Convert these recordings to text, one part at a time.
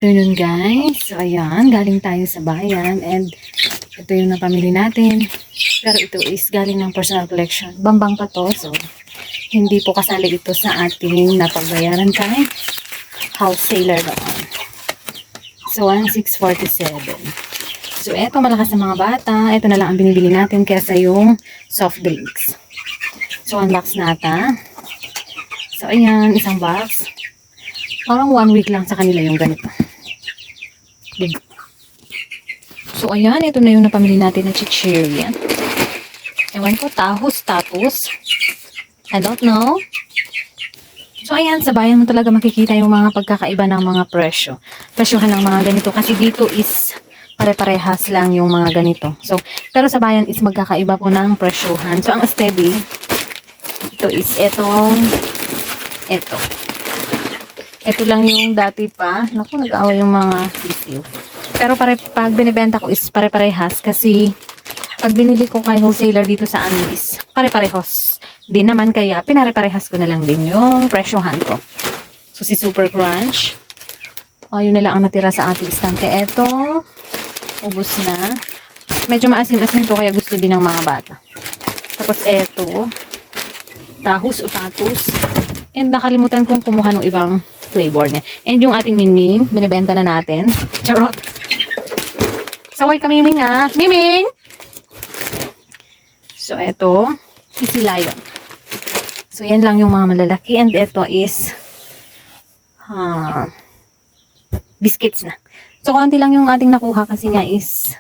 Afternoon guys. So ayan, galing tayo sa bayan and ito yung napamili natin. Pero ito is galing ng personal collection. Bambang pa to. So hindi po kasali ito sa ating napagbayaran kay wholesaler doon. So 1,647. So eto malakas sa mga bata. Ito na lang ang binibili natin kaysa yung soft drinks. So unbox natin. So ayan, isang box. Parang 1 week lang sa kanila yung ganito. So, ayan. Ito na yung napamili natin na chichirya. Ewan ko, status. I don't know. So, ayan. Sa bayan mo talaga makikita yung mga pagkakaiba ng mga presyo. Presyohan ng mga ganito. Kasi dito is pare-parehas lang yung mga ganito. So, pero sa bayan is magkakaiba po ng presyohan. So, ang steady, ito is ito. Ito lang yung dati pa. Naku, nag-away yung mga tissue. Pero pag binibenta ko is pare-parehas kasi pag binili ko kay wholesaler dito sa amin is pare-parehas. Di naman kaya pinare-parehas ko na lang din yung presyohan ko. So si Super Crunch. Yun na lang ang natira sa ating istante. Ito, ubos na. Medyo maasim-asim to kaya gusto din ng mga bata. Tapos ito, tatus. And nakalimutan kong kumuha ng ibang flavor niya. And yung ating Miming, binibenta na natin. Charot! Saway ka, Miming, ha? Miming! So, ito, Easy Lion. So, yan lang yung mga malalaki. And ito is biscuits na. So, konti lang yung ating nakuha kasi nga is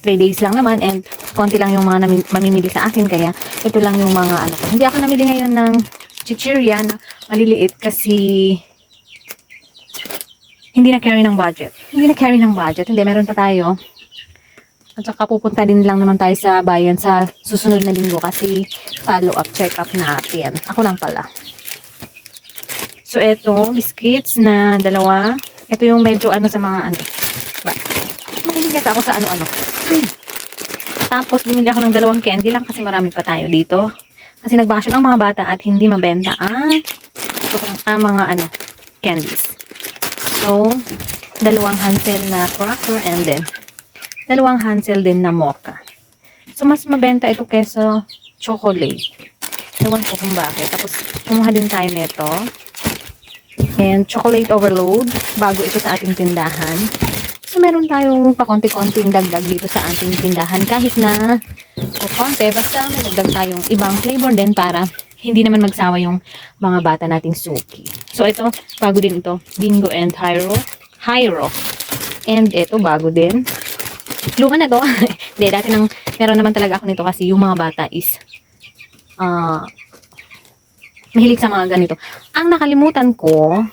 3 days lang naman and konti lang yung mga mamimili sa akin. Kaya, ito lang yung mga ano ko. Hindi ako namili ngayon ng chichirya na maliliit kasi hindi na carry ng budget. Hindi, meron pa tayo. At saka pupunta din lang naman tayo sa bayan sa susunod na linggo kasi follow-up, check-up natin. Ako lang pala. So, eto, biscuits na dalawa. Ito yung medyo ano sa mga ano. Mahilig kasi ako sa ano-ano. Tapos, bumili ako ng 2 candy lang kasi marami pa tayo dito. Kasi nagbakasyon ang mga bata at hindi mabenta ang mga ano, candies. So, 2 Hansel na cracker and then 2 Hansel din na mocha. So, mas mabenta ito kesa chocolate. Ewan ko kung bakit. Tapos, kumuha din tayo nito. And chocolate overload. Bago ito sa ating tindahan. So, meron tayong pakonti-konting dagdag dito sa ating tindahan. Kahit na konti, basta may dagdag tayong ibang flavor din para hindi naman magsawa yung mga bata nating suki. So, ito, bago din ito. Bingo and Hyro. And ito, bago din. Luma na to. Hindi, dati meron naman talaga ako nito kasi yung mga bata is mahilig sa mga ganito. Ang nakalimutan ko,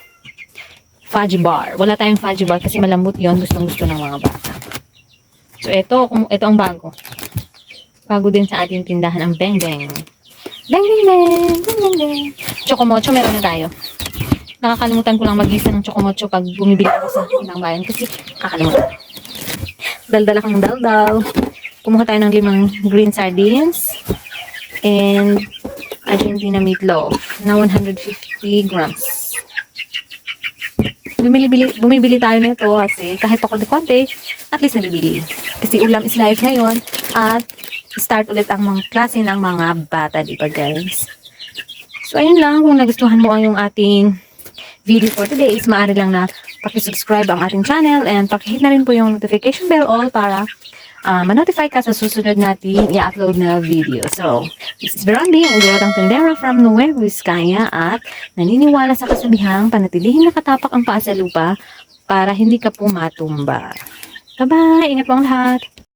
fudge bar. Wala tayong fudge bar kasi malambot yon, gustong-gusto ng mga bata. So, ito ang bago. Bago din sa ating tindahan ang Beng Beng. Chocomocho, meron na tayo. Nakakalimutan ko lang mag-isa ng chocomocho pag bumibili ako sa ng bayan kasi nakakalimutan. Daldal akong daldal. Kumuha tayo ng 5 green sardines and Argentina meatloaf na 150 grams. Bumibili tayo nito kasi kahit konti-konti, at least nabibili. Kasi ulam is life ngayon at start ulit ang mga klase ng mga bata, diba guys? So, ayun lang. Kung nagustuhan mo yung ating video for today is maaari lang na pakisubscribe ang ating channel and pakihit na rin po yung notification bell all para ma-notify ka sa susunod natin i-upload na video. So, this is Verondi, ang Dorotang Tendera from Nueva Vizcaya at naniniwala sa kasabihang panatilihing nakatapak ang paa sa lupa para hindi ka po matumba. Bye-bye! Ingat po ang lahat!